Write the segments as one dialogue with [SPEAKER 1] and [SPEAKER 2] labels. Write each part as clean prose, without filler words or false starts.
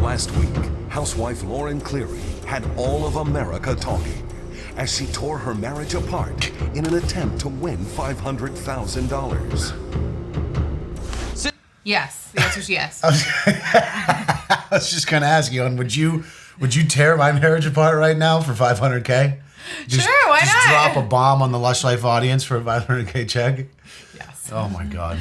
[SPEAKER 1] Last week, housewife Lauren Cleary had all of America talking as she tore her marriage apart in an attempt to win $500,000.
[SPEAKER 2] Yes, the answer is yes.
[SPEAKER 3] I was just going to ask you, and would you tear my marriage apart right now for $500K?
[SPEAKER 2] Sure, why
[SPEAKER 3] just
[SPEAKER 2] not?
[SPEAKER 3] Drop a bomb on the Lush Life audience for a $500K check?
[SPEAKER 2] Yes.
[SPEAKER 3] Oh my God.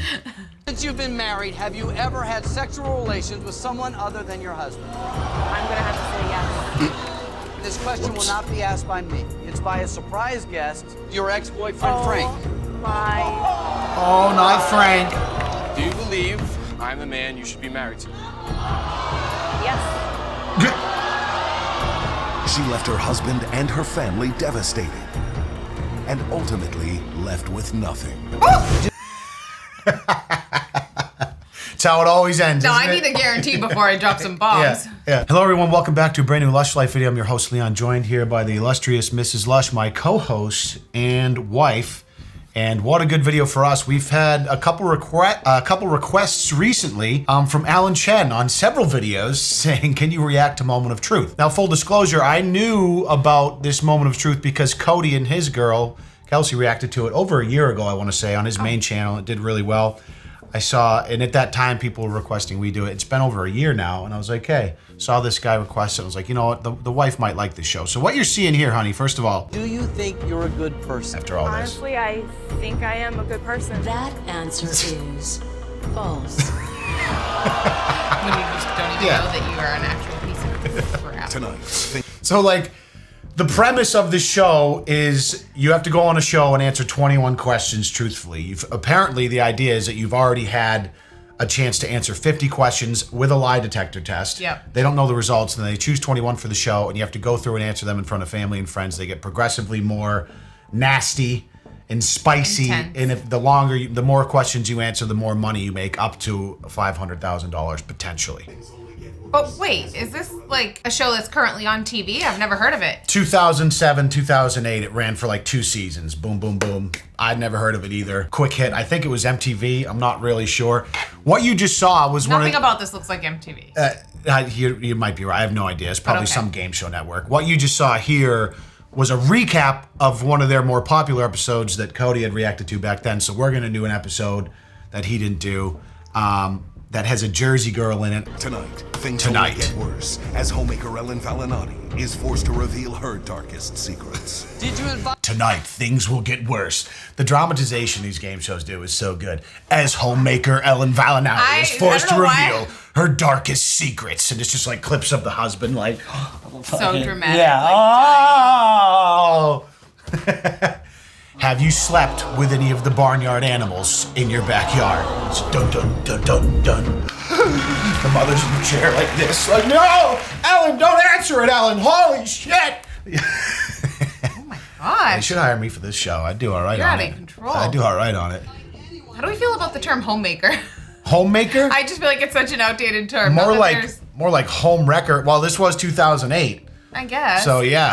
[SPEAKER 4] Since you've been married, have you ever had sexual relations with someone other than your husband?
[SPEAKER 5] I'm gonna have to say yes.
[SPEAKER 4] This question will not be asked by me. It's by a surprise guest, your ex-boyfriend, Frank.
[SPEAKER 5] My.
[SPEAKER 3] Oh, not Frank.
[SPEAKER 6] Do you believe I'm the man you should be married to?
[SPEAKER 5] Yes.
[SPEAKER 1] She left her husband and her family devastated and ultimately left with nothing.
[SPEAKER 3] That's how it always ends.
[SPEAKER 2] No, I
[SPEAKER 3] isn't
[SPEAKER 2] need
[SPEAKER 3] it?
[SPEAKER 2] a guarantee before I drop some bombs.
[SPEAKER 3] Yeah. Hello, everyone. Welcome back to a brand new Lush Life video. I'm your host, Leon, joined here by the illustrious Mrs. Lush, my co-host and wife. And what a good video for us. We've had a couple requests recently from Alan Chen on several videos saying, can you react to Moment of Truth? Now, full disclosure, I knew about this Moment of Truth because Cody and his girl, Kelsey, reacted to it over a year ago, I want to say, on his main channel. It did really well. I saw, and at that time, people were requesting we do it. It's been over a year now, and I was like, hey, saw this guy request it. I was like, you know what, the wife might like this show. So what you're seeing here, honey, first of all.
[SPEAKER 4] Do you think you're a good person?
[SPEAKER 3] After all this.
[SPEAKER 5] Honestly, I think I am a good person.
[SPEAKER 7] That answer is false.
[SPEAKER 2] When you just don't even know that you are an actual piece of crap.
[SPEAKER 1] Tonight,
[SPEAKER 3] So, like, the premise of this show is you have to go on a show and answer 21 questions truthfully. Apparently, the idea is that you've already had a chance to answer 50 questions with a lie detector test.
[SPEAKER 2] Yep.
[SPEAKER 3] They don't know the results, and they choose 21 for the show, and you have to go through and answer them in front of family and friends. They get progressively more nasty and spicy,
[SPEAKER 2] Intense.
[SPEAKER 3] and if the more questions you answer, the more money you make, up to $500,000 potentially.
[SPEAKER 2] But wait, is this like a show that's currently on TV? I've never heard of it.
[SPEAKER 3] 2007, 2008, it ran for like 2 seasons. Boom, boom, boom. I'd never heard of it either. Quick hit. I think it was MTV. I'm not really sure. What you just saw was
[SPEAKER 2] Nothing about this looks like MTV.
[SPEAKER 3] you might be right. I have no idea. It's probably
[SPEAKER 2] okay.
[SPEAKER 3] some game show network. What you just saw here was a recap of one of their more popular episodes that Cody had reacted to back then. So we're going to do an episode that he didn't do that has a Jersey girl in it.
[SPEAKER 1] Tonight, things only get worse as homemaker Ellen Valinati is forced to reveal her darkest secrets.
[SPEAKER 4] Did you invite?
[SPEAKER 3] Tonight, things will get worse. The dramatization these game shows do is so good. As homemaker Ellen Valinati is forced to reveal her darkest secrets. And it's just like clips of the husband like...
[SPEAKER 2] So dramatic.
[SPEAKER 3] Yeah.
[SPEAKER 2] Like,
[SPEAKER 3] Oh! Have you slept with any of the barnyard animals in your backyard? It's dun dun dun dun dun. The mother's in the chair like this, like, no! Ellen, don't answer it, Ellen! Holy shit!
[SPEAKER 2] oh my gosh.
[SPEAKER 3] They should hire me for this show. I'd do all right
[SPEAKER 2] You're
[SPEAKER 3] on
[SPEAKER 2] out
[SPEAKER 3] it.
[SPEAKER 2] of control.
[SPEAKER 3] I'd do all right on it.
[SPEAKER 2] How do we feel about the term homemaker?
[SPEAKER 3] Homemaker?
[SPEAKER 2] I just feel like it's such an outdated term.
[SPEAKER 3] more
[SPEAKER 2] Not that
[SPEAKER 3] like homewrecker. Well, this was 2008.
[SPEAKER 2] I guess.
[SPEAKER 3] So, yeah.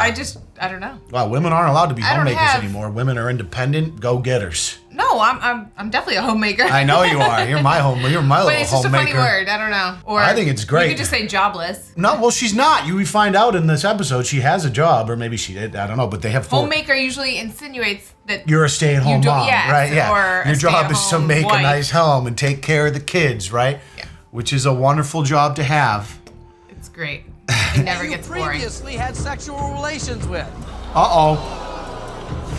[SPEAKER 2] I don't know.
[SPEAKER 3] Well, women aren't allowed to be
[SPEAKER 2] I don't
[SPEAKER 3] homemakers
[SPEAKER 2] have-
[SPEAKER 3] anymore. Women are independent go-getters.
[SPEAKER 2] No, I'm definitely a homemaker.
[SPEAKER 3] I know you are. You're my little
[SPEAKER 2] But it's just
[SPEAKER 3] homemaker.
[SPEAKER 2] a funny word. I don't know. Or
[SPEAKER 3] I think it's great.
[SPEAKER 2] You could just say jobless.
[SPEAKER 3] No, well, she's not. You find out in this episode she has a job, or maybe she did. I don't know, but they have 4.
[SPEAKER 2] Homemaker usually insinuates that
[SPEAKER 3] You're a stay-at-home mom,
[SPEAKER 2] yes,
[SPEAKER 3] right? Yeah.
[SPEAKER 2] or a
[SPEAKER 3] Your job is to
[SPEAKER 2] stay-at-home
[SPEAKER 3] make
[SPEAKER 2] wife.
[SPEAKER 3] a nice home and take care of the kids, right?
[SPEAKER 2] Yeah.
[SPEAKER 3] Which is a wonderful job to have.
[SPEAKER 2] It's great. It never
[SPEAKER 4] you
[SPEAKER 2] gets boring.
[SPEAKER 4] previously had sexual relations with?
[SPEAKER 3] Uh-oh.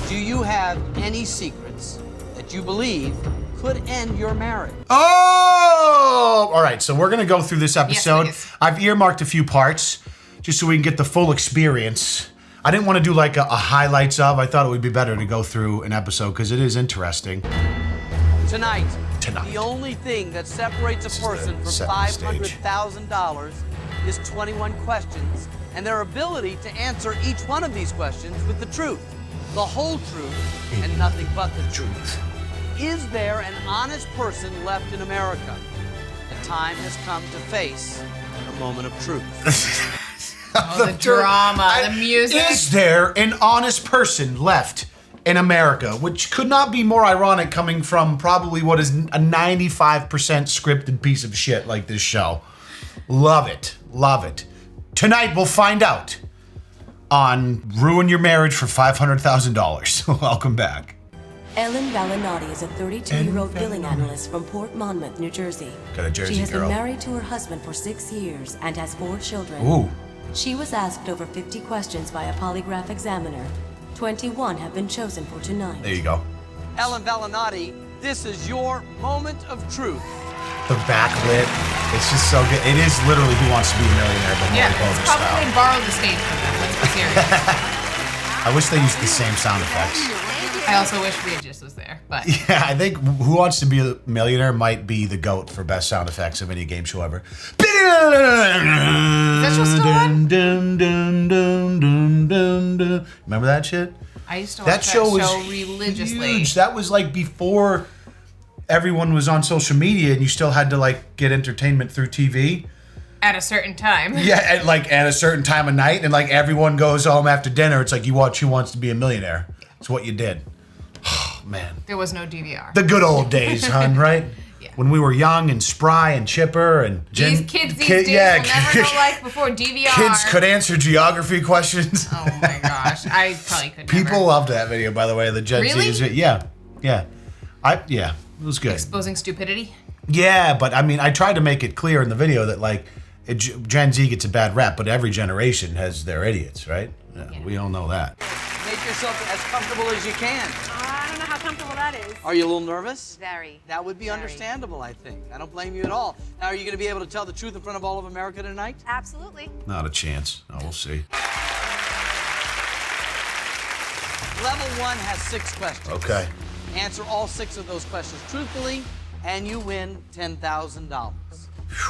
[SPEAKER 4] Do you have any secrets that you believe could end your marriage?
[SPEAKER 3] Oh! All right, so we're going to go through this episode.
[SPEAKER 2] please.
[SPEAKER 3] I've earmarked a few parts just so we can get the full experience. I didn't want to do like a highlights of. I thought it would be better to go through an episode because it is interesting.
[SPEAKER 4] Tonight,
[SPEAKER 3] Tonight.
[SPEAKER 4] the only thing that separates a person from
[SPEAKER 3] setting the stage.
[SPEAKER 4] $500,000 is 21 questions and their ability to answer each one of these questions with the truth, the whole truth, and nothing but the truth. Is there an honest person left in America? The time has come to face a moment of truth.
[SPEAKER 2] Oh, the drama, the music.
[SPEAKER 3] Is there an honest person left in America? Which could not be more ironic coming from probably what is a 95% scripted piece of shit like this show. Love it. Love it. Tonight we'll find out on Ruin Your Marriage for $500,000. Welcome back.
[SPEAKER 7] Ellen Valinati is a 32-year-old billing analyst from Port Monmouth, New Jersey.
[SPEAKER 3] Got a Jersey
[SPEAKER 7] She has
[SPEAKER 3] girl.
[SPEAKER 7] been married to her husband for 6 years and has 4 children.
[SPEAKER 3] Ooh.
[SPEAKER 7] She was asked over 50 questions by a polygraph examiner. 21 have been chosen for tonight.
[SPEAKER 3] There you go.
[SPEAKER 4] Ellen Valinati, this is your moment of truth.
[SPEAKER 3] The backlit. It's just so good. It is literally Who Wants to Be a Millionaire, but
[SPEAKER 2] Yeah,
[SPEAKER 3] Maury
[SPEAKER 2] it's
[SPEAKER 3] Povich
[SPEAKER 2] probably
[SPEAKER 3] style.
[SPEAKER 2] borrowed the stage from them. Let's be serious.
[SPEAKER 3] I wish they used the same sound effects.
[SPEAKER 2] I also wish Regis was there, but
[SPEAKER 3] Yeah, I think Who Wants to Be a Millionaire might be the GOAT for best sound effects of any game show ever. Is
[SPEAKER 2] that show still on?
[SPEAKER 3] Remember that shit?
[SPEAKER 2] I used to watch
[SPEAKER 3] That show was
[SPEAKER 2] religiously.
[SPEAKER 3] huge. That was like before everyone was on social media and you still had to like get entertainment through TV.
[SPEAKER 2] At a certain time.
[SPEAKER 3] Yeah, at a certain time of night, and like everyone goes home after dinner. It's like you watch Who Wants to Be a Millionaire. It's what you did. Oh, man.
[SPEAKER 2] There was no DVR.
[SPEAKER 3] The good old days, hun, right?
[SPEAKER 2] Yeah.
[SPEAKER 3] When we were young and spry and chipper and
[SPEAKER 2] These kids these days will never know life before DVR.
[SPEAKER 3] Kids could answer geography questions.
[SPEAKER 2] Oh my gosh, I probably could
[SPEAKER 3] People
[SPEAKER 2] never.
[SPEAKER 3] loved that video, by the way. The Gen
[SPEAKER 2] Really?
[SPEAKER 3] Z. Yeah. It was good.
[SPEAKER 2] Exposing stupidity.
[SPEAKER 3] Yeah, but I mean, I tried to make it clear in the video that like Gen Z gets a bad rap, but every generation has their idiots, right? Yeah. We all know that.
[SPEAKER 4] Make yourself as comfortable as you can.
[SPEAKER 5] I don't know how comfortable that is.
[SPEAKER 4] Are you a little nervous?
[SPEAKER 5] Very.
[SPEAKER 4] That would be
[SPEAKER 5] Very.
[SPEAKER 4] understandable, I think. I don't blame you at all. Now, are you going to be able to tell the truth in front of all of America tonight?
[SPEAKER 5] Absolutely.
[SPEAKER 3] Not a chance. Oh, we'll see.
[SPEAKER 4] Level 1 has 6 questions.
[SPEAKER 3] Okay.
[SPEAKER 4] Answer all 6 of those questions truthfully, and you win $10,000.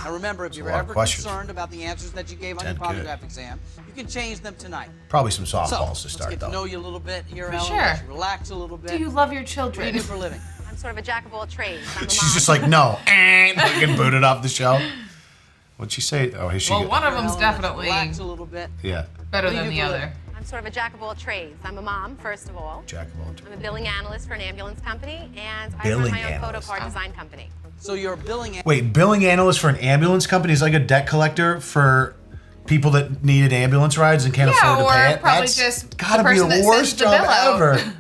[SPEAKER 4] Now remember, if
[SPEAKER 3] That's a
[SPEAKER 4] you're
[SPEAKER 3] lot of
[SPEAKER 4] ever
[SPEAKER 3] questions.
[SPEAKER 4] concerned about the answers that you gave on your
[SPEAKER 3] 10 good.
[SPEAKER 4] polygraph exam, you can change them tonight.
[SPEAKER 3] Probably some
[SPEAKER 4] So,
[SPEAKER 3] softballs to
[SPEAKER 4] let's
[SPEAKER 3] start,
[SPEAKER 4] get
[SPEAKER 3] though.
[SPEAKER 4] to know you a little bit here,
[SPEAKER 2] For
[SPEAKER 4] Ellen.
[SPEAKER 2] sure.
[SPEAKER 4] Let's relax a little bit.
[SPEAKER 2] Do you love your
[SPEAKER 4] What do
[SPEAKER 2] children?
[SPEAKER 4] you do for a living?
[SPEAKER 5] I'm sort of a jack of all trades. I'm a mom.
[SPEAKER 3] She's just like, no. Fucking booted off the show. What'd she say? Oh, here she
[SPEAKER 2] Well,
[SPEAKER 3] goes.
[SPEAKER 2] one of them's
[SPEAKER 4] Ellen, let's
[SPEAKER 2] definitely
[SPEAKER 4] relax a little bit.
[SPEAKER 3] Yeah.
[SPEAKER 2] better
[SPEAKER 4] What do you
[SPEAKER 2] than
[SPEAKER 4] do
[SPEAKER 2] the
[SPEAKER 4] for a
[SPEAKER 2] other.
[SPEAKER 4] living?
[SPEAKER 5] I'm sort of a jack of all trades. I'm a mom, first of all.
[SPEAKER 3] Jack of all
[SPEAKER 5] I'm a billing analyst for an ambulance company, and I
[SPEAKER 3] Billing
[SPEAKER 5] run my own photo
[SPEAKER 3] analyst.
[SPEAKER 5] card design company.
[SPEAKER 4] So you're billing.
[SPEAKER 3] Wait, billing analyst for an ambulance company is like a debt collector for people that needed ambulance rides and can't afford to
[SPEAKER 2] or
[SPEAKER 3] pay it?
[SPEAKER 2] probably
[SPEAKER 3] That's
[SPEAKER 2] just
[SPEAKER 3] gotta
[SPEAKER 2] the
[SPEAKER 3] be
[SPEAKER 2] person
[SPEAKER 3] the
[SPEAKER 2] that
[SPEAKER 3] worst
[SPEAKER 2] sends the
[SPEAKER 3] job
[SPEAKER 2] bill out.
[SPEAKER 3] ever.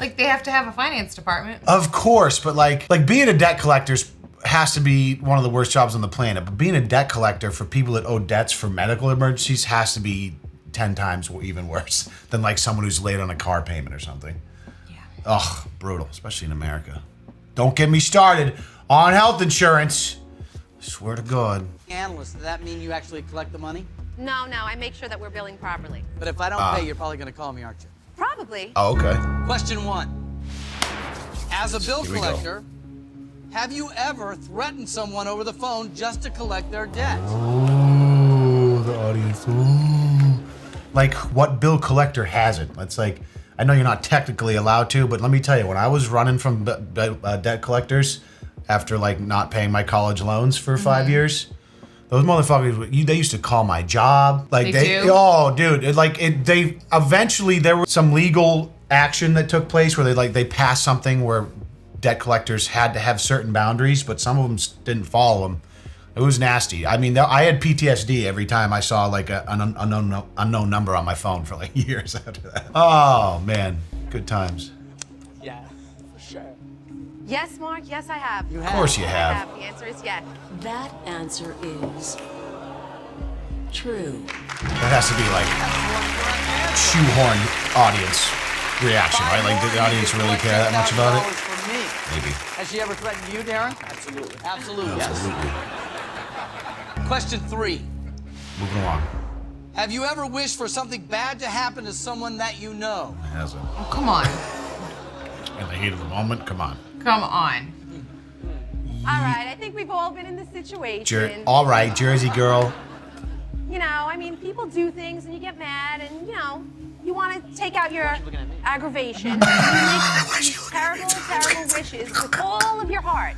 [SPEAKER 2] Like they have to have a finance department.
[SPEAKER 3] Of course, but like being a debt collector has to be one of the worst jobs on the planet. But being a debt collector for people that owe debts for medical emergencies has to be 10 times even worse than like someone who's late on a car payment or something.
[SPEAKER 2] Yeah.
[SPEAKER 3] Ugh, brutal, especially in America. Don't get me started on health insurance. I swear to God.
[SPEAKER 4] Analyst, does that mean you actually collect the money?
[SPEAKER 5] No, I make sure that we're billing properly.
[SPEAKER 4] But if I don't pay, you're probably going to call me, aren't you?
[SPEAKER 5] Probably.
[SPEAKER 3] Oh, okay.
[SPEAKER 4] Question 1. As a bill
[SPEAKER 3] Here we go.
[SPEAKER 4] collector, have you ever threatened someone over the phone just to collect their debt?
[SPEAKER 3] Ooh, the audience. Ooh. Like, what bill collector hasn't? It's like, I know you're not technically allowed to, but let me tell you, when I was running from debt collectors after like not paying my college loans for 5 years, those motherfuckers, they used to call my job. Like
[SPEAKER 2] They do?
[SPEAKER 3] oh, dude, they eventually there was some legal action that took place where they passed something where debt collectors had to have certain boundaries, but some of them didn't follow them. It was nasty. I mean, I had PTSD every time I saw like an unknown number on my phone for like years after that. Oh man, good times.
[SPEAKER 4] Yeah, for sure.
[SPEAKER 5] Yes, Mark, yes, I have.
[SPEAKER 4] You
[SPEAKER 3] Of course you
[SPEAKER 5] I
[SPEAKER 3] have.
[SPEAKER 5] have. The answer is yes.
[SPEAKER 7] That answer is true.
[SPEAKER 3] That has to be like shoehorn audience reaction, right? Like, did the audience really care that much about it?
[SPEAKER 4] For me.
[SPEAKER 3] Maybe.
[SPEAKER 4] Has she ever threatened you, Darren? Absolutely. Absolutely.
[SPEAKER 3] Absolutely.
[SPEAKER 4] Question 3.
[SPEAKER 3] Moving along.
[SPEAKER 4] Have you ever wished for something bad to happen to someone that you know?
[SPEAKER 3] It hasn't.
[SPEAKER 2] Oh, come on.
[SPEAKER 3] In the heat of the moment, come on.
[SPEAKER 2] Come on.
[SPEAKER 5] All right, I think we've all been in this situation.
[SPEAKER 3] All right, Jersey girl.
[SPEAKER 5] You know, I mean, people do things and you get mad and, you know, you want to take out your aggravation. And you make these terrible, terrible wishes with all of your heart.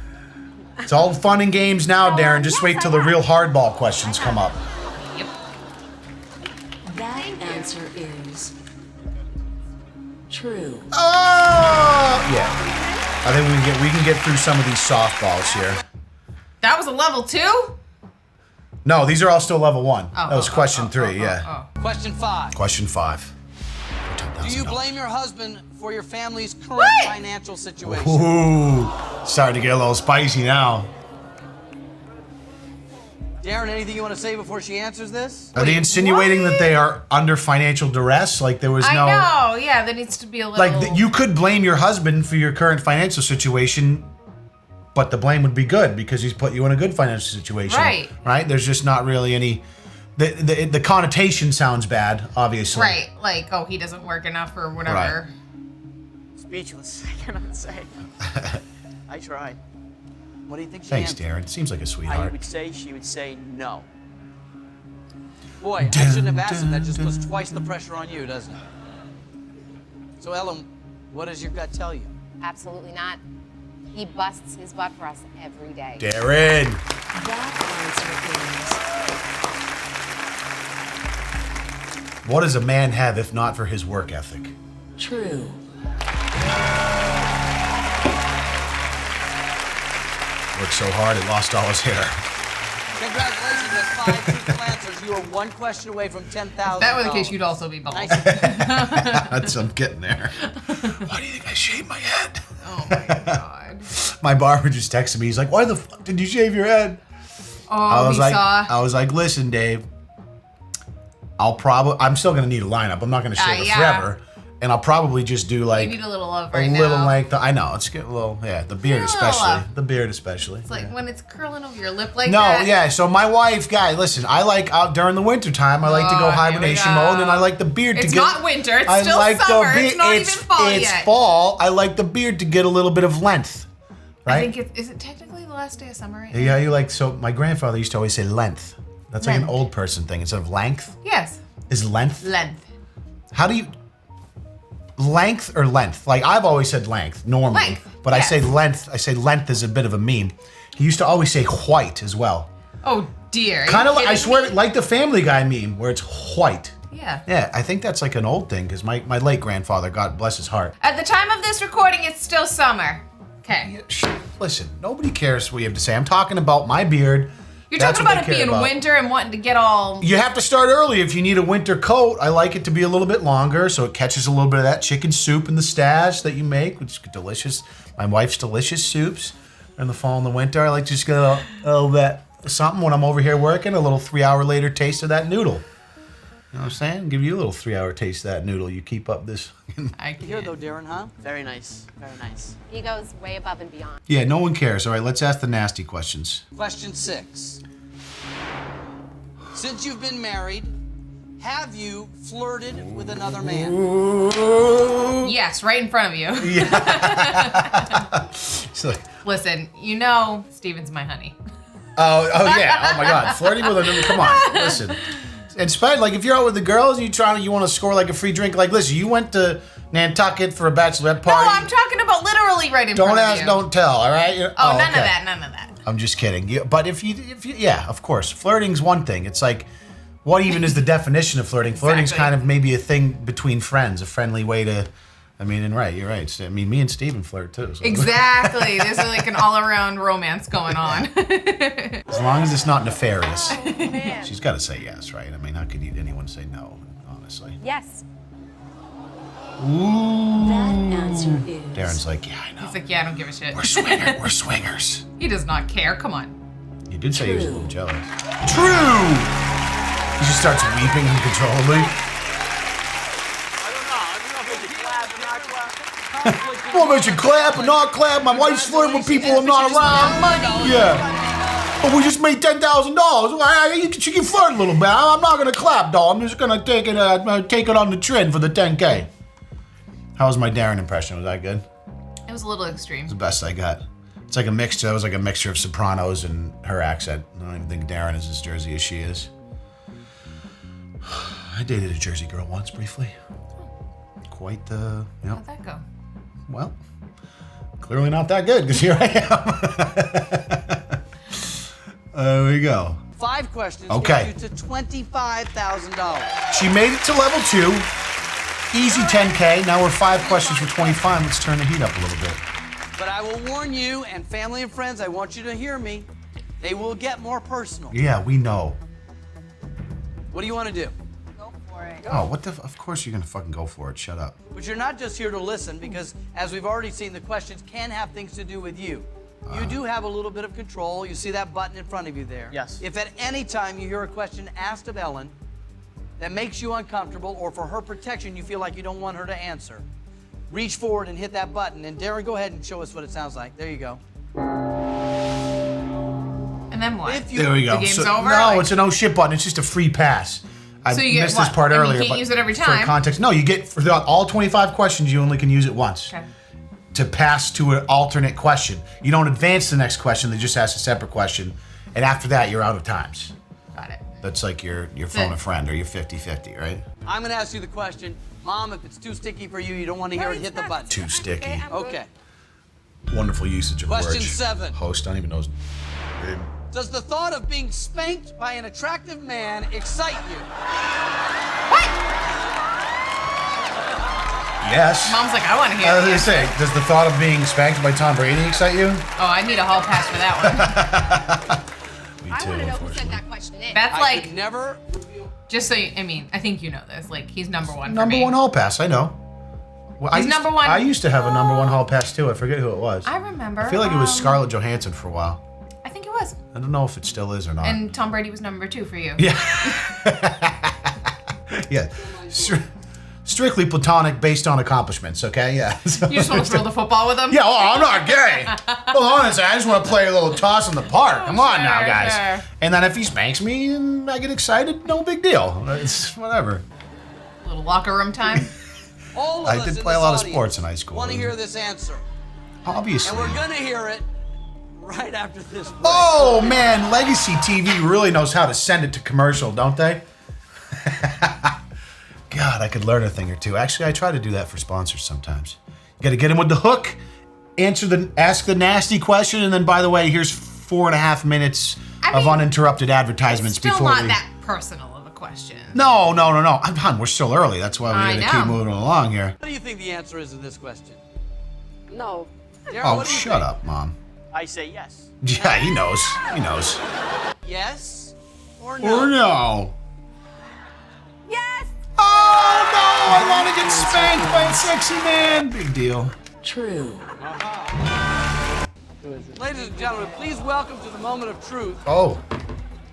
[SPEAKER 3] It's all fun and games now, Darren. Just wait till the real hardball questions come up.
[SPEAKER 2] Yep.
[SPEAKER 7] That answer is true.
[SPEAKER 3] Oh! Yeah. I think we can get through some of these softballs here.
[SPEAKER 2] That was a level 2?
[SPEAKER 3] No, these are all still level 1. That was question 3,
[SPEAKER 4] Question 5.
[SPEAKER 3] Question 5.
[SPEAKER 4] Do you blame your husband for your family's current financial situation?
[SPEAKER 3] Ooh, starting to get a little spicy now.
[SPEAKER 4] Darren, anything you want to say before she answers this?
[SPEAKER 3] Are they insinuating that they are under financial duress? Like there was no...
[SPEAKER 2] I know, yeah, there needs to be a little...
[SPEAKER 3] Like you could blame your husband for your current financial situation, but the blame would be good because he's put you in a good financial situation.
[SPEAKER 2] Right.
[SPEAKER 3] Right? There's just not really any... The connotation sounds bad, obviously.
[SPEAKER 2] Right, like, oh, he doesn't work enough or whatever.
[SPEAKER 3] Right.
[SPEAKER 8] Speechless, I cannot say. I tried.
[SPEAKER 4] What do you think she
[SPEAKER 3] Thanks,
[SPEAKER 4] answered?
[SPEAKER 3] Darren. Seems like a sweetheart.
[SPEAKER 8] I would say she would say no.
[SPEAKER 4] Boy, I shouldn't have asked him. That just puts twice the pressure on you, doesn't it? So, Ellen, what does your gut tell you?
[SPEAKER 5] Absolutely not. He busts his butt for us every day.
[SPEAKER 3] Darren! What does a man have if not for his work ethic?
[SPEAKER 7] True.
[SPEAKER 3] Worked so hard, it lost all his hair.
[SPEAKER 4] Congratulations, that's 5 truthful answers. You are 1 question away from $10,000.
[SPEAKER 2] That were the case, you'd also be bald.
[SPEAKER 3] I'm getting there. Why do you think I shaved my head?
[SPEAKER 2] Oh my God.
[SPEAKER 3] My barber just texted me. He's like, "Why the fuck did you shave your head?"
[SPEAKER 2] Oh,
[SPEAKER 3] I was
[SPEAKER 2] saw.
[SPEAKER 3] like, "Listen, Dave. I'm still gonna need a lineup. I'm not gonna shave it forever, and I'll probably just do like
[SPEAKER 2] You need a little love
[SPEAKER 3] a
[SPEAKER 2] right
[SPEAKER 3] little
[SPEAKER 2] now.
[SPEAKER 3] length. I know it's getting a little, the beard
[SPEAKER 2] a little
[SPEAKER 3] especially.
[SPEAKER 2] love.
[SPEAKER 3] The beard especially.
[SPEAKER 2] It's like when it's curling over your lip like
[SPEAKER 3] No,
[SPEAKER 2] that.
[SPEAKER 3] yeah. So my wife, listen. I like out during the winter time. I like to go
[SPEAKER 2] Oh,
[SPEAKER 3] hibernation
[SPEAKER 2] here we go.
[SPEAKER 3] mode, and I like the beard to
[SPEAKER 2] It's
[SPEAKER 3] get.
[SPEAKER 2] not winter. It's
[SPEAKER 3] I
[SPEAKER 2] still
[SPEAKER 3] like
[SPEAKER 2] summer.
[SPEAKER 3] The
[SPEAKER 2] It's not even fall
[SPEAKER 3] It's
[SPEAKER 2] yet.
[SPEAKER 3] fall. I like the beard to get a little bit of length. Right?
[SPEAKER 2] I think is it technically the last day of summer right now?
[SPEAKER 3] Yeah, you like. So my grandfather used to always say length. That's like an
[SPEAKER 2] Length.
[SPEAKER 3] old person thing instead of length.
[SPEAKER 2] Yes.
[SPEAKER 3] Is length?
[SPEAKER 2] Length.
[SPEAKER 3] How do you length or length? Like I've always said length normally,
[SPEAKER 2] Length,
[SPEAKER 3] but I
[SPEAKER 2] yes.
[SPEAKER 3] say length. I say length is a bit of a meme. He used to always say white as well.
[SPEAKER 2] Oh dear. Are you
[SPEAKER 3] Kind of like I
[SPEAKER 2] kidding
[SPEAKER 3] swear,
[SPEAKER 2] me?
[SPEAKER 3] like the Family Guy meme where it's white.
[SPEAKER 2] Yeah.
[SPEAKER 3] Yeah, I think that's like an old thing because my late grandfather, God bless his heart.
[SPEAKER 2] At the time of this recording, it's still summer. Okay.
[SPEAKER 3] Listen, nobody cares what you have to say. I'm talking about my beard.
[SPEAKER 2] You're
[SPEAKER 3] That's
[SPEAKER 2] talking
[SPEAKER 3] what
[SPEAKER 2] about
[SPEAKER 3] they
[SPEAKER 2] it
[SPEAKER 3] care
[SPEAKER 2] being
[SPEAKER 3] about.
[SPEAKER 2] winter and wanting to get all.
[SPEAKER 3] You have to start early if you need a winter coat. I like it to be a little bit longer so it catches a little bit of that chicken soup in the stash that you make, which is delicious. My wife's delicious soups in the fall and the winter. I like to just get a little bit something when I'm over here working, a little 3-hour later taste of that noodle. You know what I'm saying? Give you a little 3-hour taste of that noodle. You keep up this.
[SPEAKER 2] I
[SPEAKER 4] Here, though,
[SPEAKER 2] can't.
[SPEAKER 4] Darren, huh?
[SPEAKER 8] Very nice, very nice.
[SPEAKER 5] He goes way above and beyond.
[SPEAKER 3] Yeah, no one cares. All right, let's ask the nasty questions.
[SPEAKER 4] Question 6. Since you've been married, have you flirted with another man?
[SPEAKER 2] Yes, right in front of you.
[SPEAKER 3] So,
[SPEAKER 2] Listen, you know Steven's my honey.
[SPEAKER 3] oh yeah. Oh my God. Flirting with a come on. Listen. It's fine. Like if you're out with the girls, you want to score like a free drink. Like listen, you went to Nantucket for a bachelorette
[SPEAKER 2] No,
[SPEAKER 3] party.
[SPEAKER 2] I'm talking about literally right in
[SPEAKER 3] Don't
[SPEAKER 2] front
[SPEAKER 3] ask,
[SPEAKER 2] of you.
[SPEAKER 3] don't tell. All right.
[SPEAKER 2] Oh, none
[SPEAKER 3] okay.
[SPEAKER 2] of that. None of that.
[SPEAKER 3] I'm just kidding. But if you, yeah, of course, flirting's one thing. It's like, what even is the definition of flirting? Flirting's
[SPEAKER 2] Exactly.
[SPEAKER 3] kind of maybe a thing between friends, a friendly way to. I mean, and right, you're right. I mean, me and Steven flirt too. So.
[SPEAKER 2] Exactly. There's like an all-around romance going on.
[SPEAKER 3] As long as it's not nefarious. She's got to say yes, right? I mean, how could anyone say no, honestly?
[SPEAKER 5] Yes.
[SPEAKER 3] Ooh.
[SPEAKER 7] That answer is.
[SPEAKER 3] Darren's like, yeah, I know.
[SPEAKER 2] He's like, yeah, I don't give a shit.
[SPEAKER 3] We're swingers.
[SPEAKER 2] He does not care. Come on.
[SPEAKER 3] He did say he was a
[SPEAKER 7] True.
[SPEAKER 3] little jealous. True! He just starts weeping uncontrollably. Well, I should clap or not clap. My wife's flirting with people I'm not around. Yeah. But we just made $10,000. She can flirt a little bit. I'm not going to clap, though. I'm just going to take it on the trend for the 10K. How was my Darren impression? Was that good?
[SPEAKER 2] It was a little extreme.
[SPEAKER 3] The best I got. It's like a mixture. It was like a mixture of Sopranos and her accent. I don't even think Darren is as Jersey as she is. I dated a Jersey girl once briefly. Quite the,
[SPEAKER 2] How'd that go?
[SPEAKER 3] well, clearly not that good because here I am. There we go.
[SPEAKER 4] 5 questions
[SPEAKER 3] Okay.
[SPEAKER 4] gets you to $25,000.
[SPEAKER 3] She made it to level 2. Easy 10K. Now we're 5 questions for 25. Let's turn the heat up a little bit.
[SPEAKER 4] But I will warn you, and family and friends, I want you to hear me. They will get more personal.
[SPEAKER 3] Yeah, we know.
[SPEAKER 4] What do you want to do?
[SPEAKER 5] Go for it.
[SPEAKER 3] Oh, what the? Of course you're gonna fucking go for it. Shut up.
[SPEAKER 4] But you're not just here to listen because, as we've already seen, the questions can have things to do with you. You do have a little bit of control. You see that button in front of you there.
[SPEAKER 8] Yes.
[SPEAKER 4] If at any time you hear a question asked of Ellen that makes you uncomfortable, or for her protection you feel like you don't want her to answer, reach forward and hit that button. And Darren, go ahead and show us what it sounds like. There you go.
[SPEAKER 2] And then what?
[SPEAKER 3] There we go.
[SPEAKER 2] The game's
[SPEAKER 3] So-
[SPEAKER 2] over?
[SPEAKER 3] No,
[SPEAKER 2] Like-
[SPEAKER 3] it's a no shit button. It's just a free pass. I
[SPEAKER 2] So you get
[SPEAKER 3] missed
[SPEAKER 2] what?
[SPEAKER 3] this part
[SPEAKER 2] I mean,
[SPEAKER 3] earlier.
[SPEAKER 2] you can't
[SPEAKER 3] but
[SPEAKER 2] use it every
[SPEAKER 3] For
[SPEAKER 2] time.
[SPEAKER 3] context, no, you get for all 25 questions, you only can use it once.
[SPEAKER 2] Okay.
[SPEAKER 3] To pass to an alternate question. You don't advance the next question, they just ask a separate question. And after that, you're out of times.
[SPEAKER 2] Got it.
[SPEAKER 3] That's like your phone a friend or your 50-50, right?
[SPEAKER 4] I'm going to ask you the question. Mom, if it's too sticky for you, you don't want to hear it, hit the button.
[SPEAKER 3] Too sticky.
[SPEAKER 4] Okay.
[SPEAKER 3] Wonderful usage of
[SPEAKER 4] Question
[SPEAKER 3] words.
[SPEAKER 4] 7.
[SPEAKER 3] Host, I don't even know his name.
[SPEAKER 4] Does the thought of being spanked by an attractive man excite you?
[SPEAKER 3] Yes.
[SPEAKER 2] Mom's like, I want to hear
[SPEAKER 3] I was
[SPEAKER 2] it.
[SPEAKER 3] gonna say, does the thought of being spanked by Tom Brady excite you?
[SPEAKER 2] Oh, I need a hall pass for that one.
[SPEAKER 3] Me
[SPEAKER 5] I
[SPEAKER 3] too,
[SPEAKER 5] want to know who
[SPEAKER 3] unfortunately.
[SPEAKER 5] sent that question in.
[SPEAKER 2] That's
[SPEAKER 4] I
[SPEAKER 2] like,
[SPEAKER 4] could never.
[SPEAKER 2] just so you, I mean, I think you know this. Like, he's number one for
[SPEAKER 3] Number
[SPEAKER 2] me.
[SPEAKER 3] one hall pass, I know. Well,
[SPEAKER 2] He's number one.
[SPEAKER 3] I used to have a number one hall pass too. I forget who it was.
[SPEAKER 2] I remember.
[SPEAKER 3] I feel like it was Scarlett Johansson for a while.
[SPEAKER 2] I think it was.
[SPEAKER 3] I don't know if it still is or not.
[SPEAKER 2] And Tom Brady was number 2 for you.
[SPEAKER 3] Yeah. Yeah. Strictly platonic based on accomplishments, okay? Yeah.
[SPEAKER 2] You just want to throw the football with him?
[SPEAKER 3] Yeah, oh, I'm not gay. Well, honestly, I just want to play a little toss in the park. Come on now,
[SPEAKER 2] sure,
[SPEAKER 3] guys.
[SPEAKER 2] sure.
[SPEAKER 3] And then if he spanks me and I get excited, no big deal. It's whatever.
[SPEAKER 2] A little locker room time.
[SPEAKER 4] All of
[SPEAKER 3] I
[SPEAKER 4] us
[SPEAKER 3] did
[SPEAKER 4] in
[SPEAKER 3] play a
[SPEAKER 4] this
[SPEAKER 3] lot of
[SPEAKER 4] audience
[SPEAKER 3] sports in high school.
[SPEAKER 4] Want to hear this answer.
[SPEAKER 3] Obviously.
[SPEAKER 4] And we're going to hear it right after this break.
[SPEAKER 3] Oh, man, Legacy TV really knows how to send it to commercial, don't they? God, I could learn a thing or two. Actually, I try to do that for sponsors sometimes. You got to get them with the hook, ask the nasty question, and then, by the way, here's 4.5 minutes of uninterrupted advertisements
[SPEAKER 2] Still
[SPEAKER 3] before
[SPEAKER 2] not
[SPEAKER 3] we...
[SPEAKER 2] that personal of a question.
[SPEAKER 3] No. Hon, we're still early. That's why we got to keep moving along here.
[SPEAKER 4] What do you think the answer is to this question?
[SPEAKER 5] No.
[SPEAKER 4] Darren,
[SPEAKER 3] Oh,
[SPEAKER 4] what do you
[SPEAKER 3] shut
[SPEAKER 4] think?
[SPEAKER 3] up, Mom.
[SPEAKER 8] I say yes.
[SPEAKER 3] Yeah, he knows. He knows.
[SPEAKER 4] Yes or no?
[SPEAKER 3] Or no.
[SPEAKER 5] Yes.
[SPEAKER 3] Oh, no, I want to get spanked by a sexy man. Big deal.
[SPEAKER 7] True.
[SPEAKER 4] Ladies and gentlemen, please welcome to the moment of truth,
[SPEAKER 3] Oh,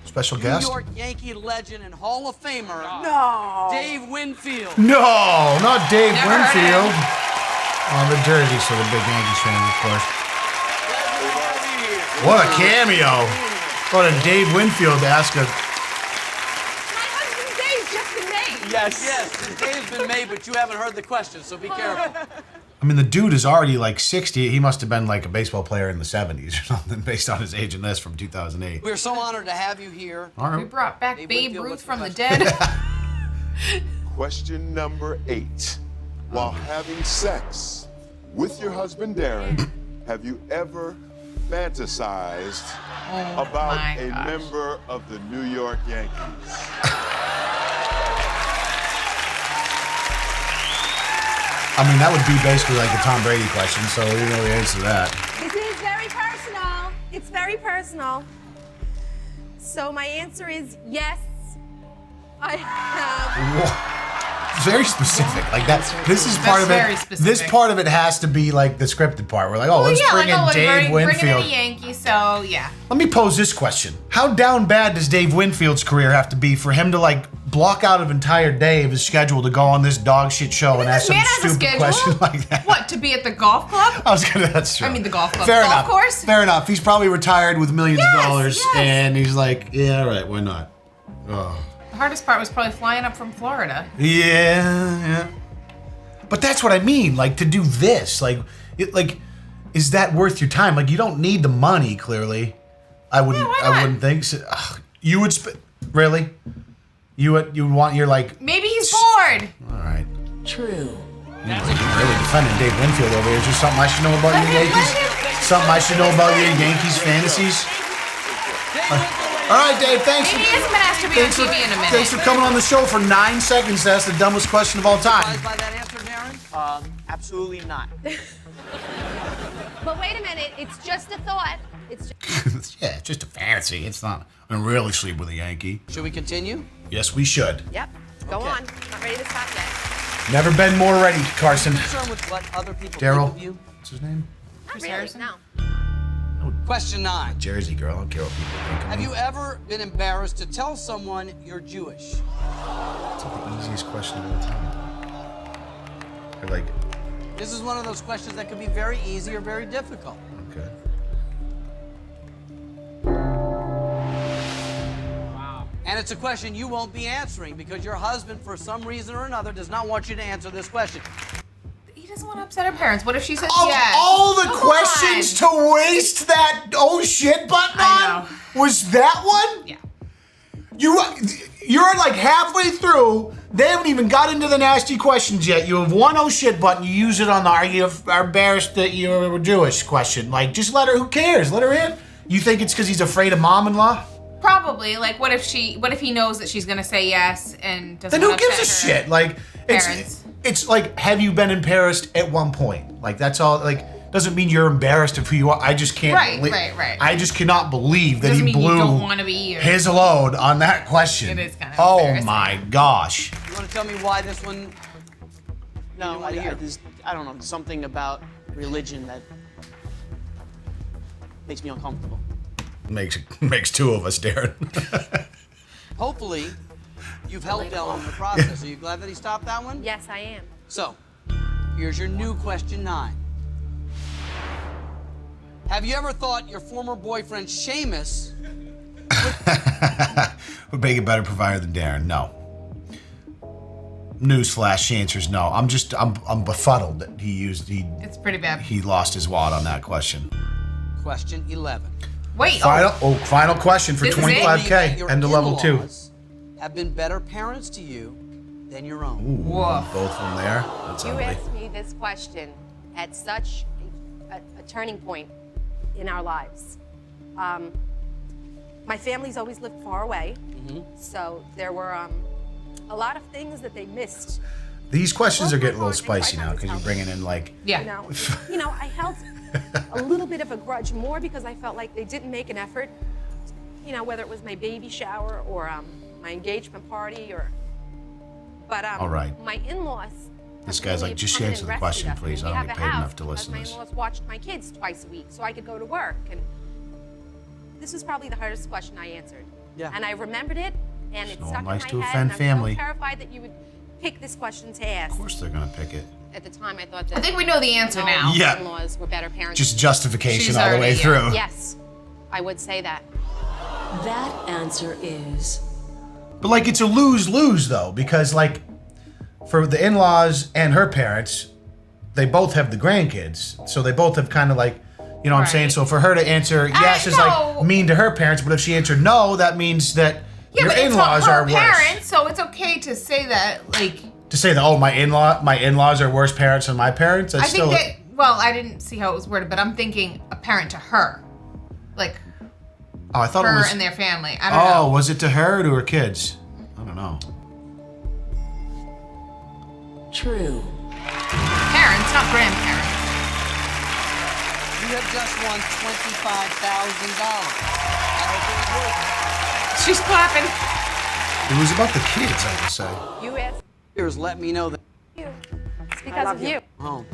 [SPEAKER 3] special
[SPEAKER 4] New
[SPEAKER 3] guest?
[SPEAKER 4] York Yankee legend and Hall of Famer, Dave Winfield.
[SPEAKER 3] No, not Dave
[SPEAKER 2] Never heard of
[SPEAKER 3] Winfield. On the jersey, so the big Yankees fan, of course. What a cameo. What a Dave Winfield to ask a...
[SPEAKER 5] My husband's Dave's just been made.
[SPEAKER 4] Yes, the Dave's been made, but you haven't heard the question, so be careful.
[SPEAKER 3] I mean, the dude is already like 60. He must have been like a baseball player in the 70s or something based on his age in this from 2008.
[SPEAKER 4] We're so honored to have you here.
[SPEAKER 3] All
[SPEAKER 2] We
[SPEAKER 3] right.
[SPEAKER 2] brought back
[SPEAKER 4] Dave
[SPEAKER 2] Babe
[SPEAKER 4] Winfield,
[SPEAKER 2] Ruth
[SPEAKER 4] what's
[SPEAKER 2] from
[SPEAKER 4] the
[SPEAKER 2] the dead.
[SPEAKER 9] Question number 8. While having sex with your husband Darren, have you ever fantasized about
[SPEAKER 2] my
[SPEAKER 9] a
[SPEAKER 2] gosh.
[SPEAKER 9] member of the New York Yankees?
[SPEAKER 3] I mean, that would be basically like the Tom Brady question, so we didn't really answer that.
[SPEAKER 5] This is very personal. It's very personal. So my answer is yes. I have.
[SPEAKER 3] Very specific, like that. This is part of
[SPEAKER 2] very
[SPEAKER 3] it.
[SPEAKER 2] specific.
[SPEAKER 3] This part of it has to be like the scripted part. We're like, oh, let's bring in Dave
[SPEAKER 2] Bring in
[SPEAKER 3] Winfield.
[SPEAKER 2] a Yankee, so yeah.
[SPEAKER 3] Let me pose this question: how down bad does Dave Winfield's career have to be for him to like block out an entire day of his schedule to go on this dog shit show and ask
[SPEAKER 2] This
[SPEAKER 3] some
[SPEAKER 2] man has a
[SPEAKER 3] stupid
[SPEAKER 2] schedule?
[SPEAKER 3] question like that?
[SPEAKER 2] What, to be at the golf club?
[SPEAKER 3] I was gonna. That's true.
[SPEAKER 2] I mean, the golf club.
[SPEAKER 3] Fair
[SPEAKER 2] Golf
[SPEAKER 3] enough.
[SPEAKER 2] course?
[SPEAKER 3] Fair enough. He's probably retired with millions of
[SPEAKER 2] Yes,
[SPEAKER 3] dollars,
[SPEAKER 2] yes.
[SPEAKER 3] and he's like, yeah, all right, why not? Oh.
[SPEAKER 2] The hardest part was probably flying up from Florida.
[SPEAKER 3] Yeah. But that's what I mean. Like to do this, is that worth your time? Like you don't need the money. Clearly, I wouldn't.
[SPEAKER 2] Yeah, why
[SPEAKER 3] I
[SPEAKER 2] not?
[SPEAKER 3] wouldn't think so. Ugh, you would really. You would want your like.
[SPEAKER 2] Maybe he's bored.
[SPEAKER 3] All right.
[SPEAKER 7] True.
[SPEAKER 3] You're really defending Dave Winfield over here. Is there something I should know about your Yankees? Something I should know about your Yankees fantasies? All right, Dave. Thanks.
[SPEAKER 2] Maybe he hasn't been asked to be on TV in a minute.
[SPEAKER 3] Thanks for coming on the show for 9 seconds. That's the dumbest question of all time.
[SPEAKER 4] Surprised by that answer, Darren?
[SPEAKER 8] Absolutely not.
[SPEAKER 5] But wait a minute. It's just a thought. It's just...
[SPEAKER 3] Yeah, it's just a fantasy. It's not. I don't really sleep with a Yankee.
[SPEAKER 4] Should we continue?
[SPEAKER 3] Yes, we should.
[SPEAKER 5] Yep. Go
[SPEAKER 4] Okay.
[SPEAKER 5] on. Not ready to stop yet.
[SPEAKER 3] Never been more ready, Carson.
[SPEAKER 4] Concerned with what other people
[SPEAKER 3] Daryl.
[SPEAKER 4] think of you?
[SPEAKER 3] What's his name?
[SPEAKER 5] Not really,
[SPEAKER 2] Harrison?
[SPEAKER 5] no.
[SPEAKER 4] Question 9.
[SPEAKER 3] Jersey girl. I don't care what people think of
[SPEAKER 4] Have
[SPEAKER 3] me.
[SPEAKER 4] you ever been embarrassed to tell someone you're Jewish?
[SPEAKER 3] It's like the easiest question of all time. Or like,
[SPEAKER 4] This is one of those questions that could be very easy or very difficult.
[SPEAKER 3] okay.
[SPEAKER 4] And it's a question you won't be answering because your husband, for some reason or another, does not want you to answer this question.
[SPEAKER 2] He doesn't want to upset her parents. What if she says
[SPEAKER 3] Of
[SPEAKER 2] yes?
[SPEAKER 3] all the
[SPEAKER 2] Come
[SPEAKER 3] questions
[SPEAKER 2] on.
[SPEAKER 3] to waste that oh shit button
[SPEAKER 2] I
[SPEAKER 3] on, was that one?
[SPEAKER 2] Yeah.
[SPEAKER 3] You're like halfway through. They haven't even got into the nasty questions yet. You have one oh shit button. You use it on the are you embarrassed that you're Jewish question. Like, just let her. Who cares? Let her in. You think it's because he's afraid of mom-in-law?
[SPEAKER 2] Probably. Like, what if he knows that she's gonna say yes and doesn't?
[SPEAKER 3] Then who
[SPEAKER 2] wanna
[SPEAKER 3] gives a
[SPEAKER 2] upset her
[SPEAKER 3] shit? Like,
[SPEAKER 2] parents.
[SPEAKER 3] it's like, have you been embarrassed at one point? Like, that's all. Like, doesn't mean you're embarrassed of who you are. I just can't.
[SPEAKER 2] Right.
[SPEAKER 3] I just cannot believe that
[SPEAKER 2] Doesn't
[SPEAKER 3] he
[SPEAKER 2] mean you
[SPEAKER 3] blew
[SPEAKER 2] don't wanna be, or-
[SPEAKER 3] his load on that question.
[SPEAKER 2] It is kind of
[SPEAKER 3] Oh
[SPEAKER 2] embarrassing.
[SPEAKER 3] my gosh.
[SPEAKER 4] You want to tell me why this one?
[SPEAKER 8] No,
[SPEAKER 4] wanna hear?
[SPEAKER 8] I don't know, something about religion that makes me uncomfortable.
[SPEAKER 3] Makes two of us, Darren.
[SPEAKER 4] Hopefully, you've helped Ellen in the process. Are you glad that he stopped that one?
[SPEAKER 5] Yes, I am.
[SPEAKER 4] So, here's your new question 9. Have you ever thought your former boyfriend Seamus
[SPEAKER 3] Would make a better provider than Darren? No. Newsflash, the answer is no. I'm befuddled that
[SPEAKER 2] It's pretty bad.
[SPEAKER 3] he lost his wad on that question.
[SPEAKER 4] Question 11?
[SPEAKER 2] Wait.
[SPEAKER 3] Final question for
[SPEAKER 2] This is it?
[SPEAKER 3] $25K.
[SPEAKER 4] Your
[SPEAKER 3] End of level 2.
[SPEAKER 4] in-laws have been better parents to you than your own.
[SPEAKER 2] Woof.
[SPEAKER 3] Both of them there. That's
[SPEAKER 5] You
[SPEAKER 3] ugly.
[SPEAKER 5] asked me this question at such a turning point in our lives. My family's always lived far away, so there were a lot of things that they missed.
[SPEAKER 3] These questions are getting a little spicy now because you're bringing in like.
[SPEAKER 2] Yeah.
[SPEAKER 5] You know, I held a little bit of a grudge more because I felt like they didn't make an effort. You know, whether it was my baby shower or my engagement party but
[SPEAKER 3] All right.
[SPEAKER 5] my in-laws.
[SPEAKER 3] This
[SPEAKER 5] have
[SPEAKER 3] guy's
[SPEAKER 5] really
[SPEAKER 3] like, just
[SPEAKER 5] come in
[SPEAKER 3] answer
[SPEAKER 5] and
[SPEAKER 3] the
[SPEAKER 5] rescued
[SPEAKER 3] question,
[SPEAKER 5] us.
[SPEAKER 3] please.
[SPEAKER 5] We
[SPEAKER 3] I don't
[SPEAKER 5] have
[SPEAKER 3] get
[SPEAKER 5] a
[SPEAKER 3] paid
[SPEAKER 5] house
[SPEAKER 3] enough to listen to
[SPEAKER 5] because
[SPEAKER 3] this.
[SPEAKER 5] my in-laws watched my kids twice a week, so I could go to work. And this was probably the hardest question I answered.
[SPEAKER 4] Yeah.
[SPEAKER 5] And I remembered it, and it
[SPEAKER 3] No
[SPEAKER 5] stuck
[SPEAKER 3] one likes
[SPEAKER 5] in
[SPEAKER 3] to
[SPEAKER 5] my head.
[SPEAKER 3] offend
[SPEAKER 5] And I'm
[SPEAKER 3] family.
[SPEAKER 5] so terrified that you would pick this question to ask.
[SPEAKER 3] Of course they're gonna pick it.
[SPEAKER 5] At the time, I thought that.
[SPEAKER 2] I think we know the answer
[SPEAKER 5] all
[SPEAKER 2] now.
[SPEAKER 3] Yeah.
[SPEAKER 5] In-laws were better parents.
[SPEAKER 3] Just justification
[SPEAKER 2] She's
[SPEAKER 3] all the way
[SPEAKER 2] already,
[SPEAKER 3] through.
[SPEAKER 5] Yes, I would say that.
[SPEAKER 7] That answer is
[SPEAKER 3] But like, it's a lose-lose though, because like, for the in-laws and her parents, they both have the grandkids, so they both have kind of like, you know what I'm saying?
[SPEAKER 2] Right.
[SPEAKER 3] So for her to answer yes is like
[SPEAKER 2] know.
[SPEAKER 3] mean to her parents, but if she answered no, that means that
[SPEAKER 2] Yeah,
[SPEAKER 3] your
[SPEAKER 2] but it's not
[SPEAKER 3] in-laws
[SPEAKER 2] her
[SPEAKER 3] are worse.
[SPEAKER 2] parents, so it's okay to say that. Like,
[SPEAKER 3] To say that, oh, my in-laws are worse parents than my parents.
[SPEAKER 2] I think that. Well, I didn't see how it was worded, but I'm thinking a parent to her, like
[SPEAKER 3] Oh, I thought it
[SPEAKER 2] her
[SPEAKER 3] was.
[SPEAKER 2] and their family. I don't know.
[SPEAKER 3] Oh, was it to her or to her kids? I don't know.
[SPEAKER 7] true.
[SPEAKER 2] Parents, not grandparents.
[SPEAKER 4] You have just won $25,000. I hope it was worth it.
[SPEAKER 2] She's clapping.
[SPEAKER 3] It was about the kids, I would say.
[SPEAKER 5] You asked
[SPEAKER 4] Here's let me know that
[SPEAKER 5] you. It's because of you.
[SPEAKER 4] home.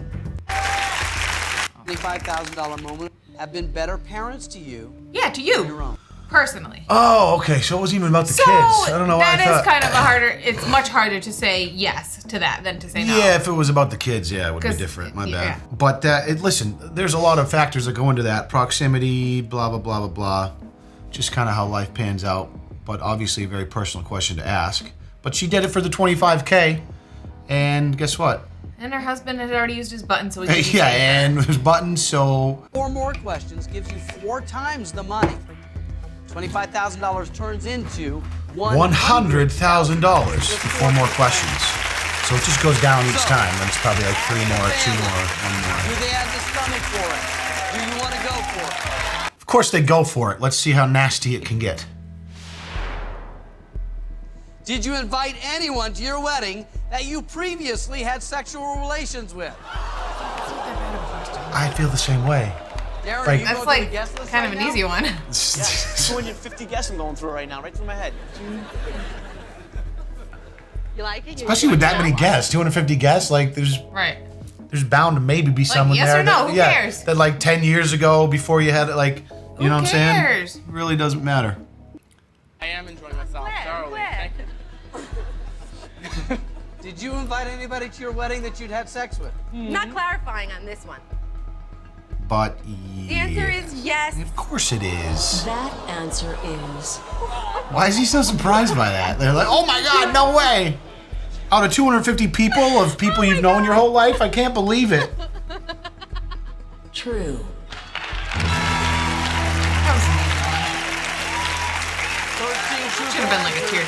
[SPEAKER 4] $25,000 moment have been better parents to you
[SPEAKER 2] Yeah, to
[SPEAKER 4] than your
[SPEAKER 2] you
[SPEAKER 4] own.
[SPEAKER 2] personally.
[SPEAKER 3] Oh, okay. So it wasn't even about the
[SPEAKER 2] So
[SPEAKER 3] kids. I don't know why I
[SPEAKER 2] that
[SPEAKER 3] thought.
[SPEAKER 2] is kind of a harder. It's much harder to say yes to that than to say no.
[SPEAKER 3] Yeah, if it was about the kids, yeah, it would be
[SPEAKER 2] 'Cause-
[SPEAKER 3] different. My
[SPEAKER 2] yeah.
[SPEAKER 3] bad. But listen, there's a lot of factors that go into that. Proximity, blah, blah, blah, blah, blah. Just kind of how life pans out. But obviously a very personal question to ask. But she did it for the 25K. And guess what?
[SPEAKER 2] And her husband had already used his button, so he couldn't
[SPEAKER 3] Yeah,
[SPEAKER 2] say it.
[SPEAKER 3] and there's buttons, so
[SPEAKER 4] 4 more questions gives you 4 times the money. $25,000 turns into
[SPEAKER 3] $100,000 for 4 more questions. So it just goes down each time. And it's probably like 3 more, 2 more, 1 more.
[SPEAKER 4] Do they have the stomach for it? Do you want to go for it?
[SPEAKER 3] Of course they go for it. Let's see how nasty it can get.
[SPEAKER 4] Did you invite anyone to your wedding that you previously had sexual relations with?
[SPEAKER 3] I feel the same way.
[SPEAKER 4] Darren,
[SPEAKER 3] Like-
[SPEAKER 4] are you
[SPEAKER 2] That's
[SPEAKER 4] going
[SPEAKER 2] like
[SPEAKER 4] through the guest list
[SPEAKER 2] kind
[SPEAKER 4] right
[SPEAKER 2] of an
[SPEAKER 4] now?
[SPEAKER 2] easy one.
[SPEAKER 8] 250 guests I'm going through right now, right through my head.
[SPEAKER 5] You like it?
[SPEAKER 3] Especially with that many guests, 250 guests, like there's bound to maybe be someone
[SPEAKER 2] yes
[SPEAKER 3] there
[SPEAKER 2] or no,
[SPEAKER 3] that,
[SPEAKER 2] who cares?
[SPEAKER 3] that like 10 years ago before you had it, like, you know what I'm saying?
[SPEAKER 2] cares?
[SPEAKER 3] It really doesn't matter.
[SPEAKER 6] I am enjoying myself thoroughly.
[SPEAKER 5] Where?
[SPEAKER 6] Thank you.
[SPEAKER 4] Did you invite anybody to your wedding that you'd had sex with?
[SPEAKER 5] Not clarifying on this one.
[SPEAKER 3] But
[SPEAKER 5] The answer is yes.
[SPEAKER 3] Of course it is.
[SPEAKER 7] That answer is
[SPEAKER 3] Why is he so surprised by that? They're like, oh my God, no way. Out of 250 people, of people you've known your whole life, I can't believe it.
[SPEAKER 7] true.
[SPEAKER 2] Should have been like a tier 2.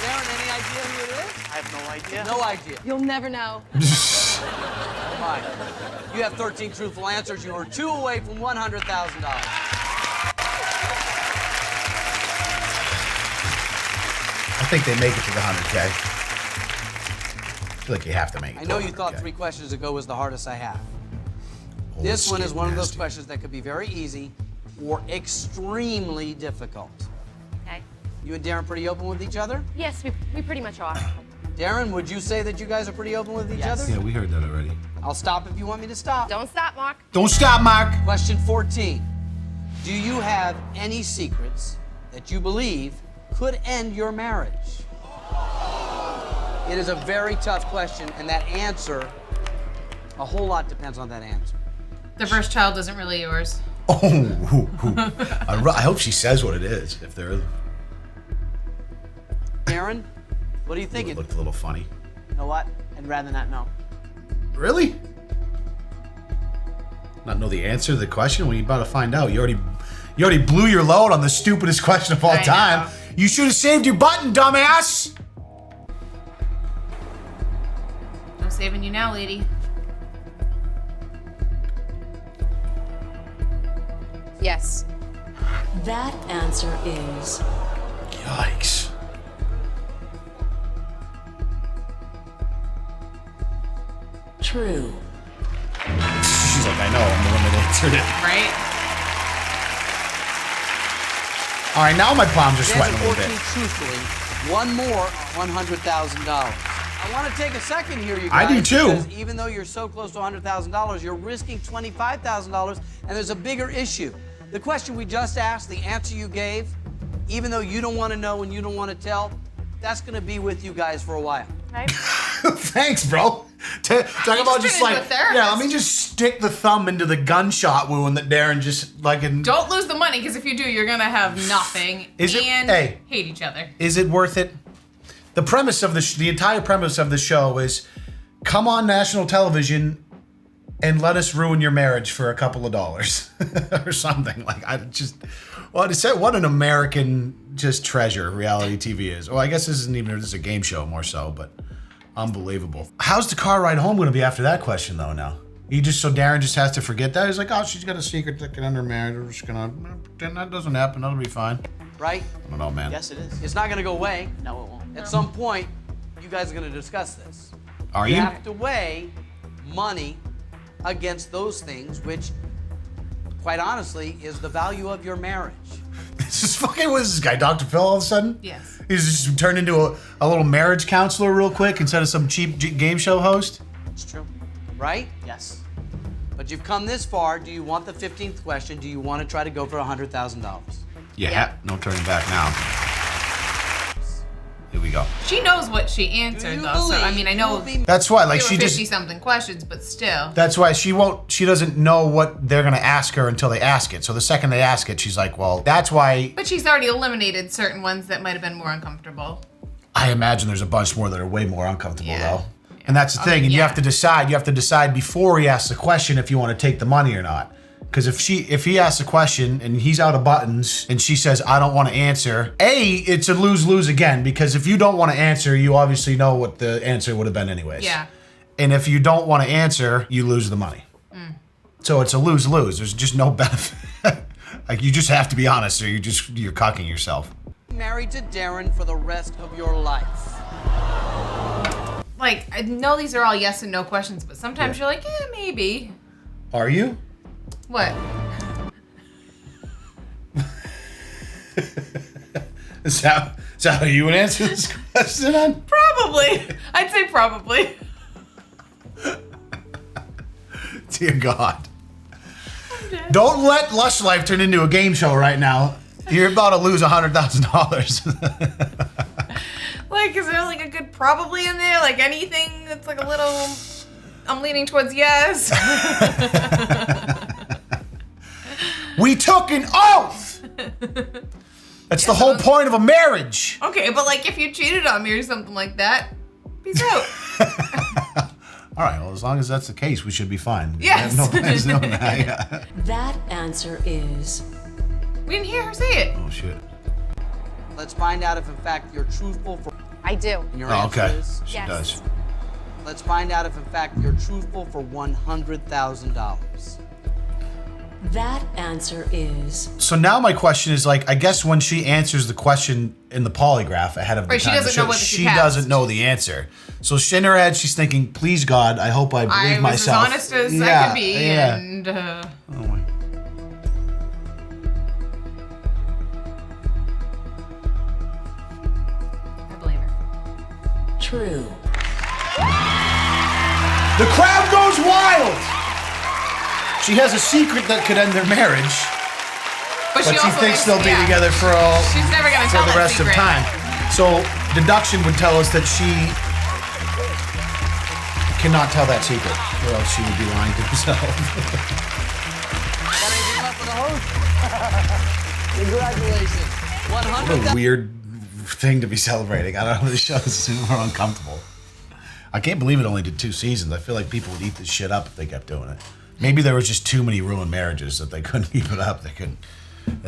[SPEAKER 4] Darren, any idea who it is?
[SPEAKER 8] I have no idea.
[SPEAKER 4] No idea.
[SPEAKER 5] You'll never know.
[SPEAKER 4] Fine. You have 13 truthful answers. You are 2 away from $100,000.
[SPEAKER 3] I think they make it to the 100K. I feel like you have to make it.
[SPEAKER 4] I know
[SPEAKER 3] to
[SPEAKER 4] you thought
[SPEAKER 3] 100K.
[SPEAKER 4] 3 questions ago was the hardest I have.
[SPEAKER 3] Oh,
[SPEAKER 4] This one is
[SPEAKER 3] getting
[SPEAKER 4] one of those
[SPEAKER 3] nasty.
[SPEAKER 4] questions that could be very easy or extremely difficult.
[SPEAKER 5] Okay.
[SPEAKER 4] You and Darren pretty open with each other?
[SPEAKER 5] Yes, we pretty much are.
[SPEAKER 4] Darren, would you say that you guys are pretty open with each
[SPEAKER 8] Yes.
[SPEAKER 4] other?
[SPEAKER 3] Yeah, we heard that already.
[SPEAKER 4] I'll stop if you want me to stop.
[SPEAKER 5] Don't stop, Mark.
[SPEAKER 3] Don't stop, Mark.
[SPEAKER 4] Question 14. Do you have any secrets that you believe could end your marriage? It is a very tough question, and that answer, a whole lot depends on that answer.
[SPEAKER 2] The first child isn't really yours.
[SPEAKER 3] Oh, I hope she says what it is. If there is,
[SPEAKER 4] Darren, what are you
[SPEAKER 3] it
[SPEAKER 4] thinking?
[SPEAKER 3] looked a little funny.
[SPEAKER 8] You know what? I'd rather not know.
[SPEAKER 3] Really? Not know the answer to the question when you're about to find out. You already blew your load on the stupidest question of all
[SPEAKER 2] I
[SPEAKER 3] time.
[SPEAKER 2] know.
[SPEAKER 3] You should have saved your button, dumbass.
[SPEAKER 2] No saving you now, lady.
[SPEAKER 5] Yes.
[SPEAKER 7] That answer is
[SPEAKER 3] Yikes.
[SPEAKER 7] true.
[SPEAKER 3] She's like, I know, I'm the one that answered it.
[SPEAKER 2] Right?
[SPEAKER 3] All right, now my palms are
[SPEAKER 4] Answer
[SPEAKER 3] sweating a little
[SPEAKER 4] 14
[SPEAKER 3] bit.
[SPEAKER 4] truthfully. One more, $100,000. I want to take a second here, you guys.
[SPEAKER 3] I do too.
[SPEAKER 4] Because even though you're so close to $100,000, you're risking $25,000, and there's a bigger issue. The question we just asked, the answer you gave, even though you don't want to know and you don't want to tell, that's going to be with you guys for a while.
[SPEAKER 5] Right?
[SPEAKER 3] Thanks, bro. Talk about just
[SPEAKER 2] turned
[SPEAKER 3] like,
[SPEAKER 2] into a therapist.
[SPEAKER 3] yeah, let me just stick the thumb into the gunshot wound that Darren just like.
[SPEAKER 2] Don't lose the money, because if you do, you're gonna have nothing
[SPEAKER 3] Is it-
[SPEAKER 2] and
[SPEAKER 3] hey.
[SPEAKER 2] hate each other.
[SPEAKER 3] Is it worth it? The premise of the entire premise of the show is, come on national television and let us ruin your marriage for a couple of dollars or something. Like what an American just treasure reality TV is. Well, I guess this is a game show more so, but unbelievable. How's the car ride home going to be after that question though? Now so Darren just has to forget that. He's like, oh, she's got a secret that can end her marriage. We're just gonna pretend that doesn't happen. That'll be fine.
[SPEAKER 4] Right?
[SPEAKER 3] I don't know, man.
[SPEAKER 8] Yes, it is.
[SPEAKER 4] It's not going to go away.
[SPEAKER 8] No, it won't.
[SPEAKER 4] At some point, you guys are going to discuss this.
[SPEAKER 3] Are
[SPEAKER 4] You
[SPEAKER 3] you?
[SPEAKER 4] have to weigh money against those things, which, quite honestly, is the value of your marriage.
[SPEAKER 3] This is fucking, what is this guy, Dr. Phil, all of a sudden?
[SPEAKER 2] Yes.
[SPEAKER 3] He's just turned into a little marriage counselor real quick instead of some cheap game show host?
[SPEAKER 8] It's true.
[SPEAKER 4] Right?
[SPEAKER 8] Yes.
[SPEAKER 4] But you've come this far. Do you want the 15th question? Do you want to try to go for $100,000?
[SPEAKER 3] Yeah. No turning back now. Here we go.
[SPEAKER 2] She knows what she answered, though. So I mean, I know
[SPEAKER 3] That's why, like,
[SPEAKER 2] there
[SPEAKER 3] she
[SPEAKER 2] were
[SPEAKER 3] just.
[SPEAKER 2] 50-something questions, but still.
[SPEAKER 3] That's why she doesn't know what they're gonna ask her until they ask it. So the second they ask it, she's like, well, that's why
[SPEAKER 2] But she's already eliminated certain ones that might have been more uncomfortable.
[SPEAKER 3] I imagine there's a bunch more that are way more uncomfortable
[SPEAKER 2] Yeah.
[SPEAKER 3] though. And that's the thing, and you have to decide before he asks the question if you want to take the money or not. Because if he asks a question and he's out of buttons and she says, I don't want to answer, it's a lose-lose again, because if you don't want to answer, you obviously know what the answer would have been anyways.
[SPEAKER 2] Yeah.
[SPEAKER 3] And if you don't want to answer, you lose the money. So it's a lose-lose. There's just no benefit. Like, you just have to be honest or you're cocking yourself.
[SPEAKER 4] Married to Darren for the rest of your life.
[SPEAKER 2] Like, I know these are all yes and no questions, but sometimes you're like, maybe.
[SPEAKER 3] Are you?
[SPEAKER 2] What?
[SPEAKER 3] Is that how you would answer this question? On?
[SPEAKER 2] Probably. I'd say probably.
[SPEAKER 3] Dear God. Don't let Lush Life turn into a game show right now. You're about to lose $100,000.
[SPEAKER 2] Like, is there like a good probably in there? Like anything that's like a little... I'm leaning towards yes.
[SPEAKER 3] We took an oath! That's the whole point of a marriage.
[SPEAKER 2] Okay, but like if you cheated on me or something like that, peace out.
[SPEAKER 3] All right, well, as long as that's the case, we should be fine.
[SPEAKER 2] Yes.
[SPEAKER 3] We have no plans doing that. Yeah.
[SPEAKER 7] That answer is...
[SPEAKER 2] We didn't hear her say it.
[SPEAKER 3] Oh, shit.
[SPEAKER 4] Let's find out if, in fact, you're truthful for...
[SPEAKER 5] I do.
[SPEAKER 4] And your answer
[SPEAKER 3] Okay.
[SPEAKER 4] is...
[SPEAKER 3] She
[SPEAKER 5] Yes.
[SPEAKER 3] does.
[SPEAKER 4] Let's find out if, in fact, you're truthful for $100,000.
[SPEAKER 7] That answer is...
[SPEAKER 3] So now my question is, like, I guess when she answers the question in the polygraph ahead of the
[SPEAKER 2] Right, she
[SPEAKER 3] time of the
[SPEAKER 2] doesn't know
[SPEAKER 3] show,
[SPEAKER 2] whether she
[SPEAKER 3] she
[SPEAKER 2] passed.
[SPEAKER 3] doesn't know the answer. So in her head, she's thinking, please, God, I hope I believe
[SPEAKER 2] I was
[SPEAKER 3] myself.
[SPEAKER 2] as honest as I
[SPEAKER 3] Yeah,
[SPEAKER 2] could be,
[SPEAKER 3] yeah.
[SPEAKER 2] and
[SPEAKER 3] Oh, my.
[SPEAKER 2] I believe her.
[SPEAKER 7] True.
[SPEAKER 3] The crowd goes wild! She has a secret that could end their marriage, but she
[SPEAKER 2] also
[SPEAKER 3] thinks they'll be
[SPEAKER 2] yeah.
[SPEAKER 3] together for
[SPEAKER 2] She's never gonna
[SPEAKER 3] for
[SPEAKER 2] tell
[SPEAKER 3] the
[SPEAKER 2] that
[SPEAKER 3] rest of
[SPEAKER 2] secret.
[SPEAKER 3] time. So deduction would tell us that she cannot tell that secret, or else she would be lying to herself.
[SPEAKER 4] Got anything left for the host? Congratulations.
[SPEAKER 3] What a weird thing to be celebrating. I don't know, this show is super uncomfortable. I can't believe it only did 2 seasons. I feel like people would eat this shit up if they kept doing it. Maybe there was just too many ruined marriages that they couldn't keep it up. They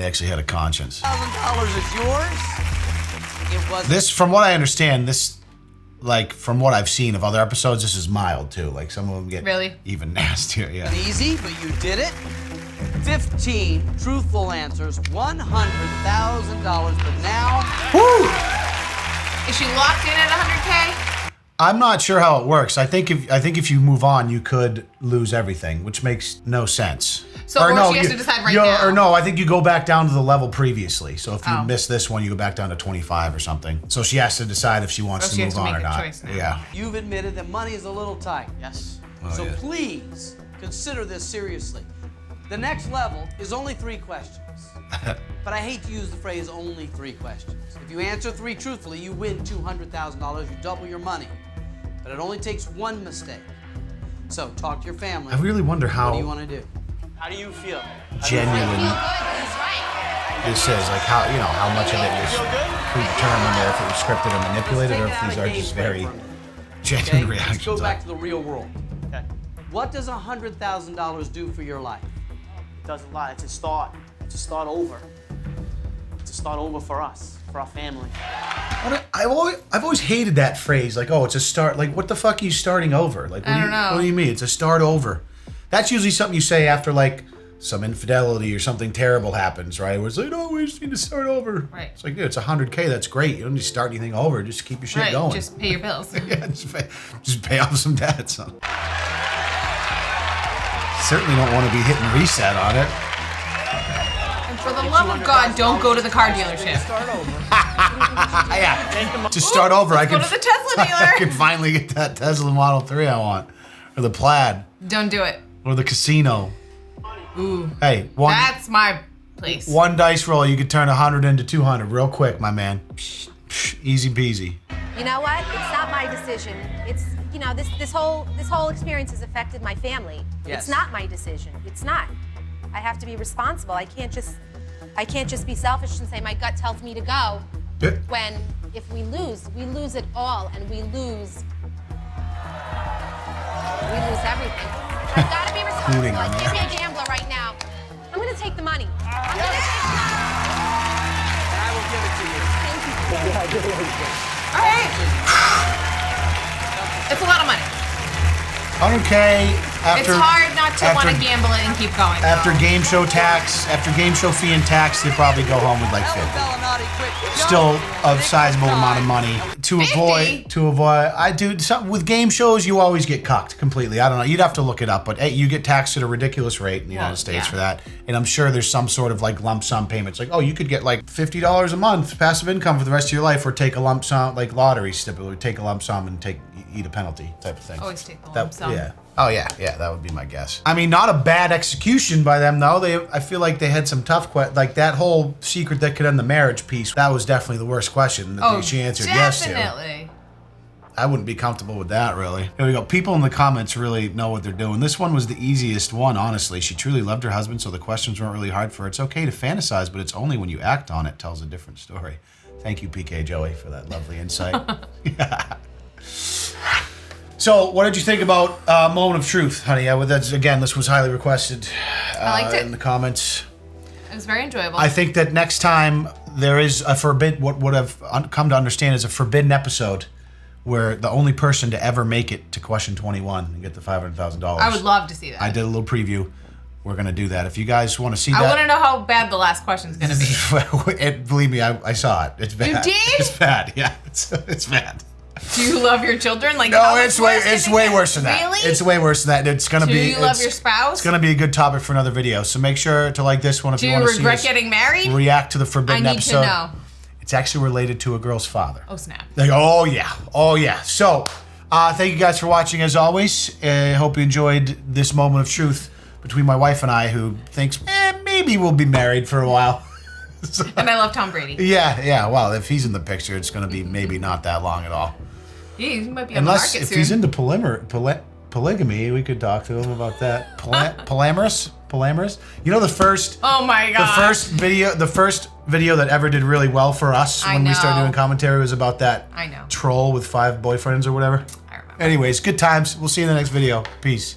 [SPEAKER 3] actually had a conscience.
[SPEAKER 4] $1,000 is yours. It was
[SPEAKER 3] This, from what I understand, this, like, from what I've seen of other episodes, this is mild too. Like, some of them get
[SPEAKER 2] Really?
[SPEAKER 3] even nastier. Yeah.
[SPEAKER 4] easy, but you did it. 15 truthful answers, $100,000. But now,
[SPEAKER 3] Woo!
[SPEAKER 2] Is she locked in at 100K?
[SPEAKER 3] I'm not sure how it works. I think if you move on, you could lose everything, which makes no sense.
[SPEAKER 2] So or she has to decide right now.
[SPEAKER 3] Or no, I think you go back down to the level previously. So if you
[SPEAKER 2] Oh.
[SPEAKER 3] miss this one, you go back down to 25 or something. So she has to decide if she wants to move on or not. Yeah.
[SPEAKER 4] you've admitted that money is a little tight.
[SPEAKER 8] Yes.
[SPEAKER 4] So
[SPEAKER 3] yeah.
[SPEAKER 4] please consider this seriously. The next level is only 3 questions. But I hate to use the phrase only 3 questions. If you answer 3 truthfully, you win $200,000. You double your money. But it only takes 1 mistake. So talk to your family.
[SPEAKER 3] I really wonder how
[SPEAKER 4] What do you want to do?
[SPEAKER 8] How do you feel?
[SPEAKER 3] genuine this is. Like how much of it is predetermined, or if it was scripted or manipulated, or if these are just very genuine
[SPEAKER 4] Okay, let's go
[SPEAKER 3] reactions.
[SPEAKER 4] back to the real world.
[SPEAKER 8] Okay.
[SPEAKER 4] What does $100,000 do for your life?
[SPEAKER 8] It does a lot. It's a start. It's a start over. It's a start over for us, for our family.
[SPEAKER 3] I've always hated that phrase. Like, oh, it's a start. Like, what the fuck are you starting over? Like,
[SPEAKER 2] I don't know.
[SPEAKER 3] What do you mean? It's a start over. That's usually something you say after like some infidelity or something terrible happens, right? Where it's like, oh, we just need to start over.
[SPEAKER 2] Right.
[SPEAKER 3] It's like, dude, it's $100K. That's great. You don't need to start anything over. Just keep your shit
[SPEAKER 2] Right,
[SPEAKER 3] going.
[SPEAKER 2] just pay your bills.
[SPEAKER 3] Yeah, just pay off some debts. Certainly don't want to be hitting reset on it.
[SPEAKER 2] And for the love of God, don't go to the car dealership.
[SPEAKER 3] Yeah. To start over, I
[SPEAKER 2] Go
[SPEAKER 3] can
[SPEAKER 2] to the Tesla dealer.
[SPEAKER 3] I can finally get that Tesla Model 3 I want, or the Plaid,
[SPEAKER 2] Don't do it.
[SPEAKER 3] or the casino.
[SPEAKER 2] Ooh.
[SPEAKER 3] Hey,
[SPEAKER 2] That's my place.
[SPEAKER 3] one dice roll, you could turn 100 into 200 real quick, my man. Easy peasy.
[SPEAKER 5] You know what? It's not my decision. It's, you know, this whole experience has affected my family.
[SPEAKER 4] Yes.
[SPEAKER 5] It's not my decision. It's not. I have to be responsible. I can't just be selfish and say my gut tells me to go.
[SPEAKER 3] Yeah.
[SPEAKER 5] When if we lose it all, and we lose everything. I've got to be responsible. I can't be a gambler right now. I'm going to take the money. I'm going to take the money.
[SPEAKER 4] And I will give it to you.
[SPEAKER 5] Thank you.
[SPEAKER 2] All right. It's a lot of money.
[SPEAKER 3] 100K
[SPEAKER 2] It's hard not to want to gamble it and keep going.
[SPEAKER 3] After game show fee and tax, they probably go home with like 50. Still a sizable amount of money to
[SPEAKER 2] 50?
[SPEAKER 3] avoid. I do with game shows. You always get cucked completely. I don't know. You'd have to look it up, but hey, you get taxed at a ridiculous rate in the United States for that. And I'm sure there's some sort of like lump sum payments. Like, oh, you could get like $50 a month passive income for the rest of your life, or take a lump sum, like lottery stipulate, or take a lump sum and eat a penalty type of thing.
[SPEAKER 2] Always take the lump sum.
[SPEAKER 3] Yeah. Oh yeah, that would be my guess. I mean, not a bad execution by them though. I feel like they had some tough like that whole secret that could end the marriage piece. That was definitely the worst question that she answered yes to.
[SPEAKER 2] Definitely.
[SPEAKER 3] I wouldn't be comfortable with that, really. Here we go. People in the comments really know what they're doing. This one was the easiest one, honestly. She truly loved her husband, so the questions weren't really hard for her. It's okay to fantasize, but it's only when you act on it tells a different story. Thank you, PK Joey, for that lovely insight. So, what did you think about Moment of Truth, honey? This was highly requested
[SPEAKER 2] I liked it.
[SPEAKER 3] in the comments.
[SPEAKER 2] It was very enjoyable.
[SPEAKER 3] I think that next time there is a what I've come to understand is a forbidden episode where the only person to ever make it to question 21 and get the $500,000.
[SPEAKER 2] I would love to see that.
[SPEAKER 3] I did a little preview. We're going to do that. If you guys want to see that.
[SPEAKER 2] I want to know how bad the last question's going to be.
[SPEAKER 3] Believe me, I saw it. It's bad.
[SPEAKER 2] You did?
[SPEAKER 3] It's bad. Yeah, it's bad.
[SPEAKER 2] Do you love your children? Like,
[SPEAKER 3] no, it's way worse than that.
[SPEAKER 2] Really?
[SPEAKER 3] It's way worse than that. It's gonna
[SPEAKER 2] Do
[SPEAKER 3] be.
[SPEAKER 2] you love your spouse?
[SPEAKER 3] It's gonna be a good topic for another video. So make sure to like this one if you want to see us.
[SPEAKER 2] Do you regret getting married?
[SPEAKER 3] React to the forbidden episode.
[SPEAKER 2] I need to know.
[SPEAKER 3] It's actually related to a girl's father.
[SPEAKER 2] Oh snap!
[SPEAKER 3] Like, oh yeah. So, thank you guys for watching as always. I hope you enjoyed this moment of truth between my wife and I, who thinks maybe we'll be married for a while.
[SPEAKER 2] So, and I love Tom Brady.
[SPEAKER 3] Yeah. Well, if he's in the picture, it's gonna be maybe not that long at all.
[SPEAKER 2] Yeah, he might be on the market soon.
[SPEAKER 3] Unless if he's into polygamy, we could talk to him about that. Polyamorous. You know the first.
[SPEAKER 2] Oh my god.
[SPEAKER 3] The first video that ever did really well for us when we started doing commentary was about that.
[SPEAKER 2] I know.
[SPEAKER 3] Troll with 5 boyfriends or whatever.
[SPEAKER 2] I remember.
[SPEAKER 3] Anyways, good times. We'll see you in the next video. Peace.